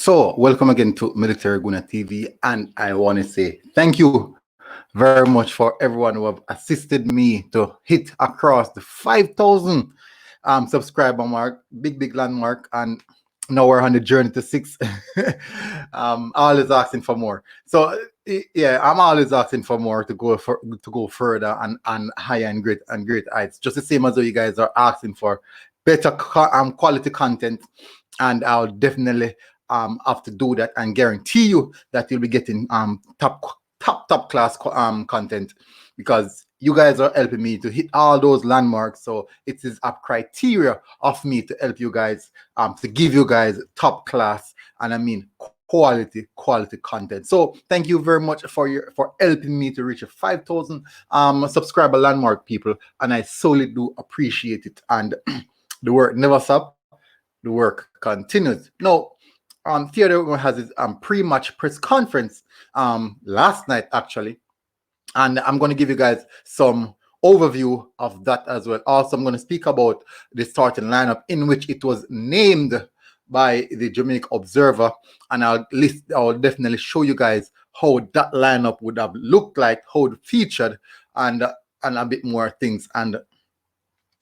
So, welcome again to Military Guna TV, and I want to say thank you very much for everyone who have assisted me to hit across the 5,000 subscriber mark, big landmark, and now we're on the journey to six. Always asking for more. So yeah, I'm always asking for more to go further and higher and great heights. Just the same as though you guys are asking for better quality content, and I'll definitely have to do that and guarantee you that you'll be getting top class content, because you guys are helping me to hit all those landmarks. So it is a criteria of me to help you guys, to give you guys top class, and I mean quality content. So thank you very much for helping me to reach a 5,000 subscriber landmark, people, and I solely do appreciate it. And the work never stops, the work continues. Now, Theodore has his pre-match press conference last night, actually, and I'm going to give you guys some overview of that as well. Also, I'm going to speak about the starting lineup, in which it was named by the Jamaica Observer, and I'll definitely show you guys how that lineup would have looked like, how it featured, and a bit more things. And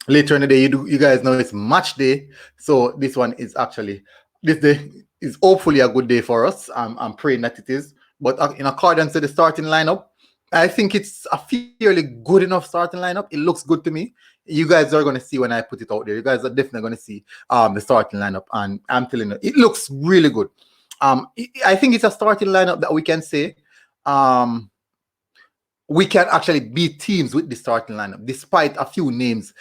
later in the day, you guys know it's match day, so this day is hopefully a good day for us. I'm praying that it is. But in accordance to the starting lineup, I think it's a fairly good enough starting lineup. It looks good to me. You guys are going to see when I put it out there. You guys are definitely going to see the starting lineup, and I'm telling you, it looks really good. I think it's a starting lineup that we can say we can actually beat teams with the starting lineup, despite a few names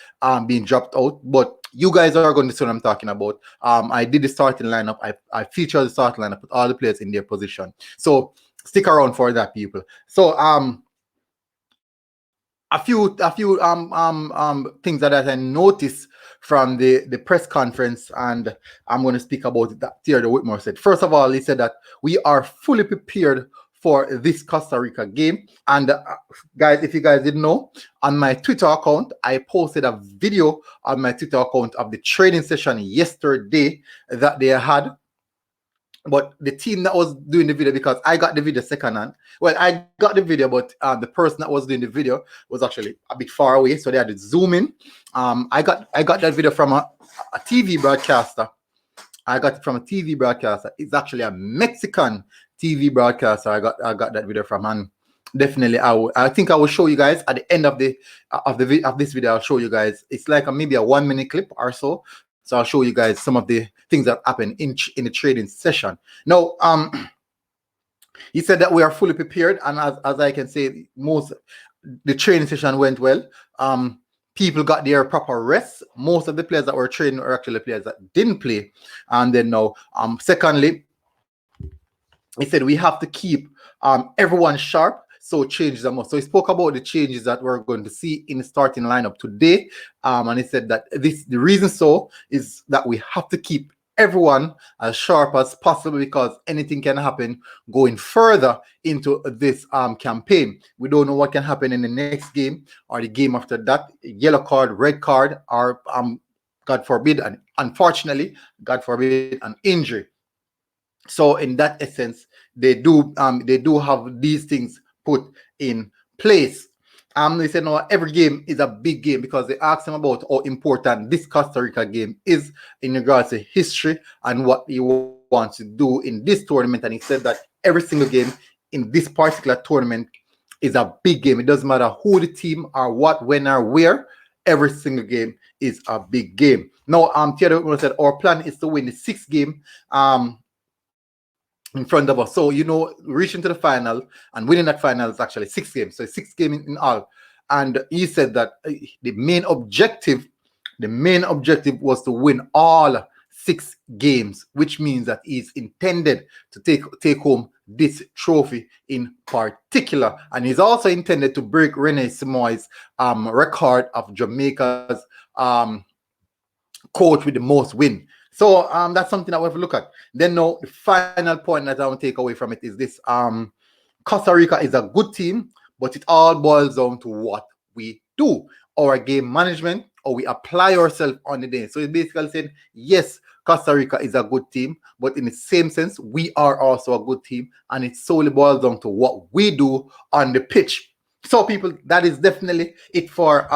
being dropped out. But you guys are going to see what I'm talking about. I did the starting lineup. I featured the starting lineup with all the players in their position. So stick around for that, people. So a few things that I noticed from the press conference, and I'm going to speak about it, that Theodore Whitmore said. First of all, he said that we are fully prepared for this Costa Rica game. And guys, if you guys didn't know, on my Twitter account, I posted a video on my Twitter account of the training session yesterday that they had. But the team that was doing the video, because I got the video secondhand. Well, I got the video, but the person that was doing the video was actually a bit far away, so they had to zoom in. I got that video from a TV broadcaster. I got it from a TV broadcaster. It's actually a Mexican TV broadcaster. I got that video from, and definitely I think I will show you guys at the end of this video. I'll show you guys. It's like maybe a 1 minute clip or so. So I'll show you guys some of the things that happened in the trading session. Now, he said that we are fully prepared, and as I can say, the training session went well. People got their proper rest. Most of the players that were training are actually players that didn't play. And then now, secondly, he said we have to keep everyone sharp, so changes are must. So he spoke about the changes that we're going to see in the starting lineup today. And he said that the reason so is that we have to keep everyone as sharp as possible, because anything can happen going further into this campaign. We don't know what can happen in the next game or the game after that. Yellow card, red card, or God forbid, and unfortunately, God forbid, an injury. So in that essence, they do have these things put in place. They said no, every game is a big game, because they asked him about how important this Costa Rica game is in regards to history and what he wants to do in this tournament. And he said that every single game in this particular tournament is a big game. It doesn't matter who the team or what, when or where. Every single game is a big game. Now, Theodore said our plan is to win the 6th game in front of us. So, reaching to the final and winning that final is actually 6 games. So 6 games in all. And he said that the main objective was to win all 6 games, which means that he's intended to take home this trophy in particular. And he's also intended to break Rene Simoi's record of Jamaica's coach with the most win. So that's something that we have to look at. Then now, the final point that I want to take away from it is this. Costa Rica is a good team, but it all boils down to what we do. Our game management, how we apply ourselves on the day. So it's basically saying, yes, Costa Rica is a good team, but in the same sense, we are also a good team, and it solely boils down to what we do on the pitch. So, people, that is definitely it for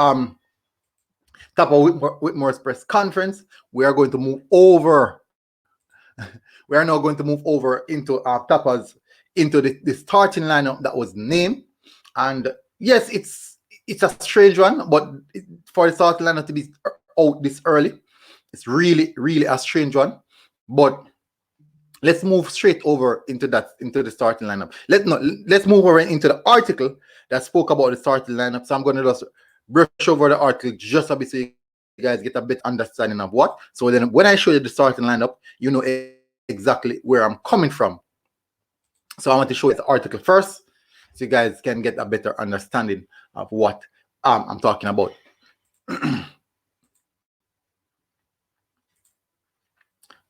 Top of Whitmore's press conference. We are going to move over. We are now going to move over into Tapa's into the starting lineup that was named, and yes, it's a strange one, but for the starting lineup to be out this early, it's really a strange one. But let's move straight over into the starting lineup. Let's move over into the article that spoke about the starting lineup. So I'm going to just brush over the article just a bit so you guys get a bit understanding of what. So then when I show you the starting lineup, you know exactly where I'm coming from. So I want to show you the article first, so you guys can get a better understanding of what I'm talking about.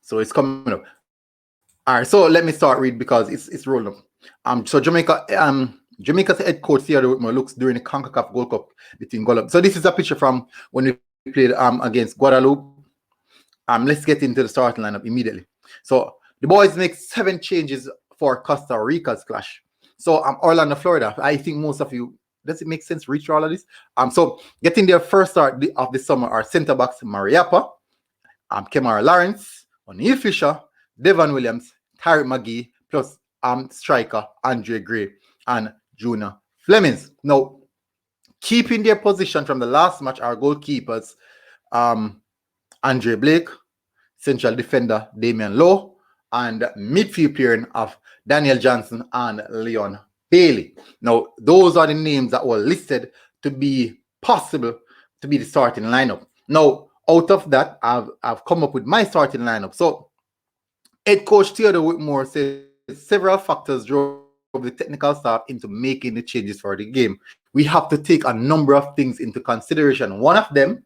So it's coming up. All right, so let me start read because it's rolling up. So Jamaica's head coach Theodore Whitmore looks during the CONCACAF Gold Cup between Guadeloupe. So this is a picture from when we played against Guadeloupe. Let's get into the starting lineup immediately. So the boys make 7 changes for Costa Rica's clash. So Orlando, Florida. I think most of you, does it make sense reach all of this? So getting their first start of the summer are centre backs Mariappa, Kemar Lawrence, O'Neill Fisher, Devon Williams, Tariq McGee, plus striker Andre Gray and Junior Flemings. Now, keeping their position from the last match are goalkeepers Andre Blake, central defender Damian Lowe, and midfield pairing of Daniel Johnson and Leon Bailey. Now, those are the names that were listed to be possible to be the starting lineup. Now, out of that, I've come up with my starting lineup. So, head coach Theodore Whitmore says several factors drove the technical staff into making the changes for the game. We have to take a number of things into consideration. One of them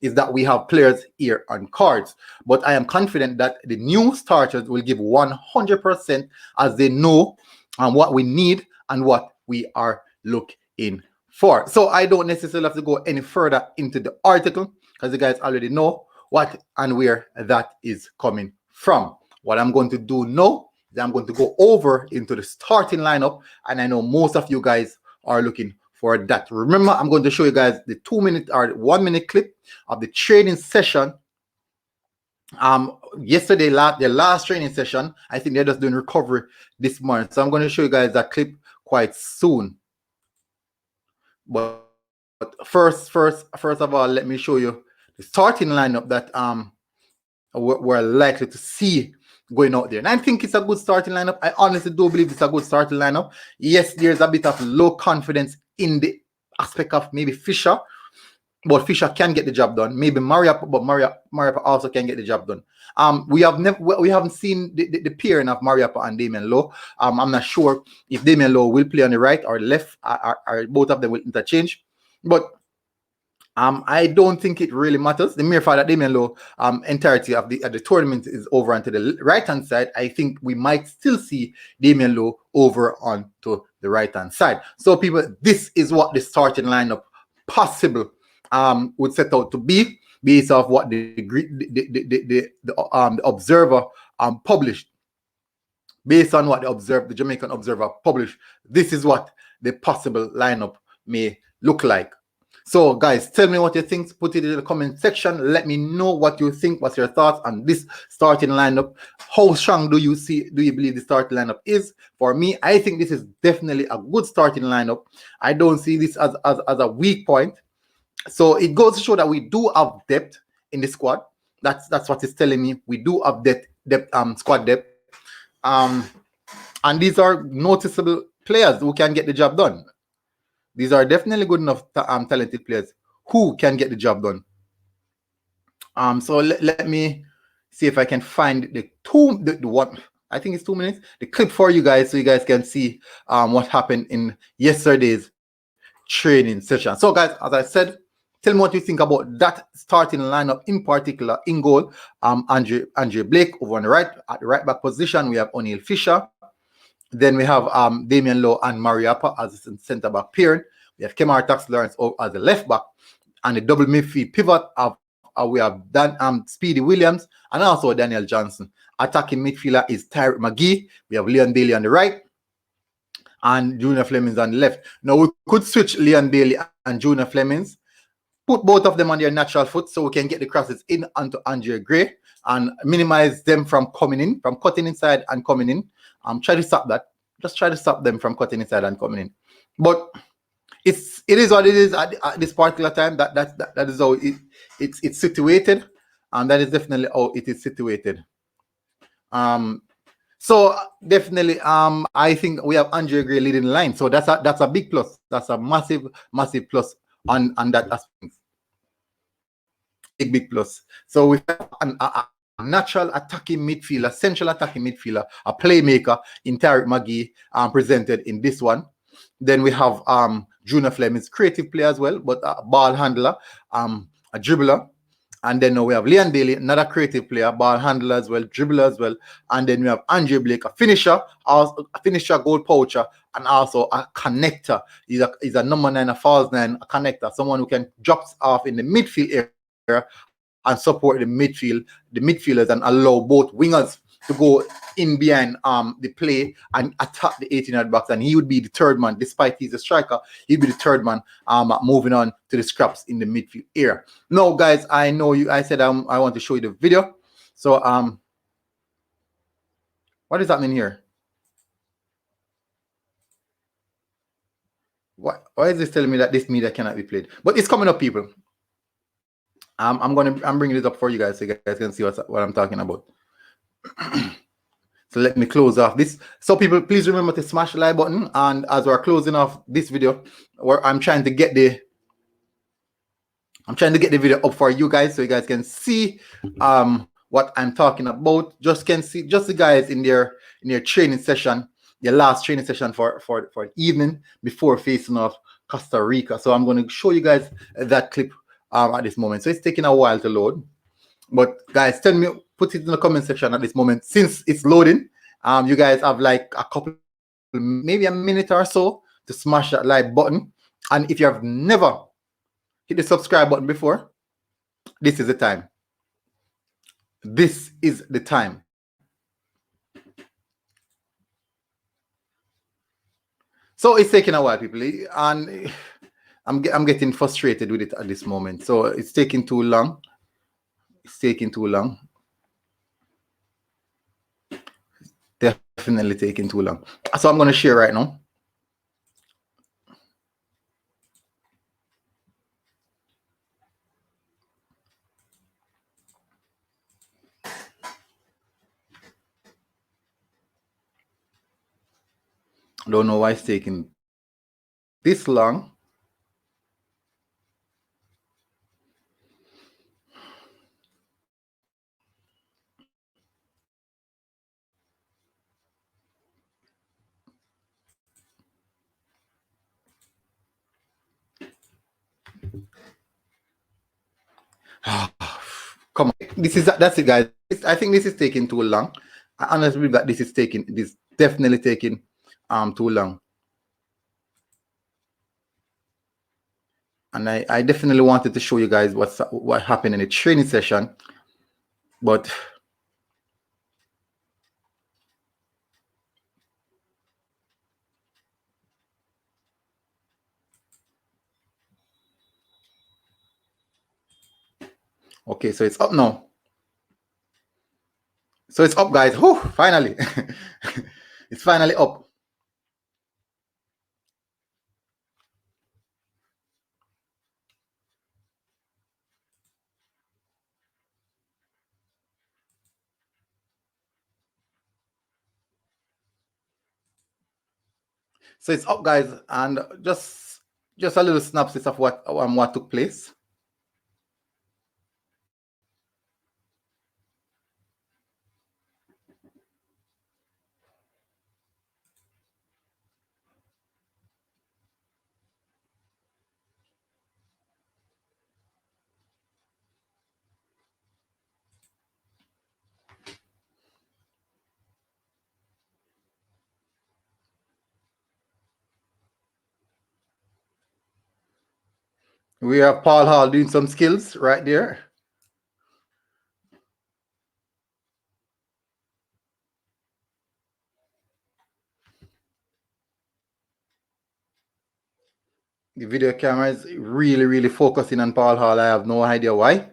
is that we have players here on cards, but I am confident that the new starters will give 100% as they know what we need and what we are looking for. So I don't necessarily have to go any further into the article because you guys already know what and where that is coming from. What I'm going to do now is I'm going to go over into the starting lineup, and I know most of you guys are looking for that. Remember, I'm going to show you guys the 2-minute or 1-minute clip of the training session. Yesterday, their last training session. I think they're just doing recovery this morning. So I'm going to show you guys that clip quite soon. But first of all, let me show you the starting lineup that we're likely to see going out there. And I think it's a good starting lineup. I honestly do believe it's a good starting lineup. Yes, there's a bit of low confidence in the aspect of maybe Fisher, but Fisher can get the job done. Maybe Mariappa, but Mariappa also can get the job done. We haven't seen the pairing of Mariappa and Damian Lowe. I'm not sure if Damian Lowe will play on the right or left, or both of them will interchange. But I don't think it really matters. The mere fact that Damian Lowe entirety of the tournament is over onto the right-hand side, I think we might still see Damian Lowe over onto the right-hand side. So, people, this is what the starting lineup possible would set out to be based off what the Observer published. Based on what the Jamaican Observer published, this is what the possible lineup may look like. So, guys, tell me what you think. Put it in the comment section. Let me know what you think. What's your thoughts on this starting lineup? How strong do you believe the starting lineup is? For me, I think this is definitely a good starting lineup. I don't see this as a weak point. So it goes to show that we do have depth in the squad. That's what it's telling me. We do have squad depth. And these are noticeable players who can get the job done. These are definitely good enough talented players who can get the job done. So let me see if I can find the one. I think it's 2 minutes. The clip for you guys, so you guys can see what happened in yesterday's training session. So, guys, as I said, tell me what you think about that starting lineup in particular. In goal, Andre Blake over on the right at the right back position. We have O'Neill Fisher. Then we have Damian Lowe and Mariappa as a centre back pairing. We have Kemar Lawrence as a left back. and the double midfield pivot we have Speedy Williams and also Daniel Johnson. Attacking midfielder is Tyrek McGee. We have Leon Bailey on the right and Junior Flemings on the left. Now we could switch Leon Bailey and Junior Flemings, put both of them on their natural foot so we can get the crosses in onto Andre Gray and minimize them from coming in, from cutting inside and coming in. Try to stop that. Just try to stop them from cutting inside and coming in. But it is what it is at this particular time. That is how it's situated, and that is definitely how it is situated. So definitely, I think we have Andre Gray leading the line. So that's a big plus. That's a massive plus on that aspect. Big plus. So we have a natural attacking midfielder, central attacking midfielder, a playmaker in Tariq McGee, presented in this one. Then we have Junior Fleming's creative player as well, but a ball handler, a dribbler. And then we have Leon Bailey, another creative player, ball handler as well, dribbler as well. And then we have Andre Blake, a finisher, goal poacher, and also a connector. He's a number 9, a false 9, a connector, someone who can drop off in the midfield area and support the midfielders, and allow both wingers to go in behind the play and attack the 18-yard box. And he would be the third man, despite he's a striker, he'd be the third man moving on to the scraps in the midfield area. Now, guys, I know you. I said I want to show you the video. So what is happening here? Why is this telling me that this media cannot be played? But it's coming up, people. I'm bringing this up for you guys so you guys can see what I'm talking about. So let me close off this. So people, please remember to smash the like button. And as we're closing off this video, where I'm trying to get the video up for you guys so you guys can see what I'm talking about. Just the guys in their training session, their last training session for the evening before facing off Costa Rica. So I'm going to show you guys that clip at this moment. So it's taking a while to load, but guys, tell me, put it in the comment section at this moment. Since it's loading, you guys have like a couple, maybe a minute or so to smash that like button. And if you have never hit the subscribe button before, this is the time. This is the time. So it's taking a while, people, and I'm getting frustrated with it at this moment. So it's taking too long. It's taking too long. Definitely taking too long. So I'm going to share right now. I don't know why it's taking this long. Come on, that's it, guys. I think this is taking too long. I honestly believe that this is definitely taking too long. And I definitely wanted to show you guys what happened in the training session, but okay, so it's up now. So it's up, guys. Whew, finally. It's finally up. So it's up, guys, and just a little synopsis of what took place. We have Paul Hall doing some skills right there. The video camera is really, really focusing on Paul Hall. I have no idea why.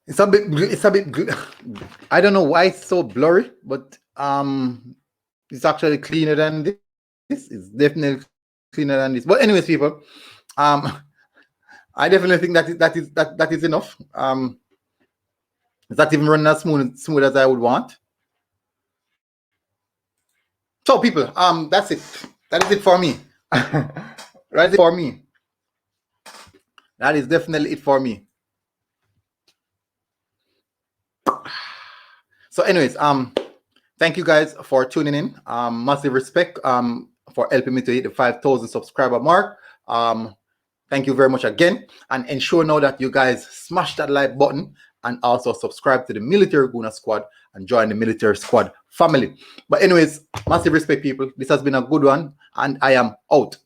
It's a bit, I don't know why it's so blurry, but it's actually cleaner than this. It's definitely cleaner than this. But anyways, people, I definitely think that is enough. It's not even running as smooth as I would want. So people, that's it. That is it for me. That's it for me. That is definitely it for me. So anyways, thank you guys for tuning in. Massive respect for helping me to hit the 5,000 subscriber mark. Thank you very much again, and ensure now that you guys smash that like button and also subscribe to the Military Guna Squad and join the Military Squad family. But anyways, massive respect, people. This has been a good one, and I am out.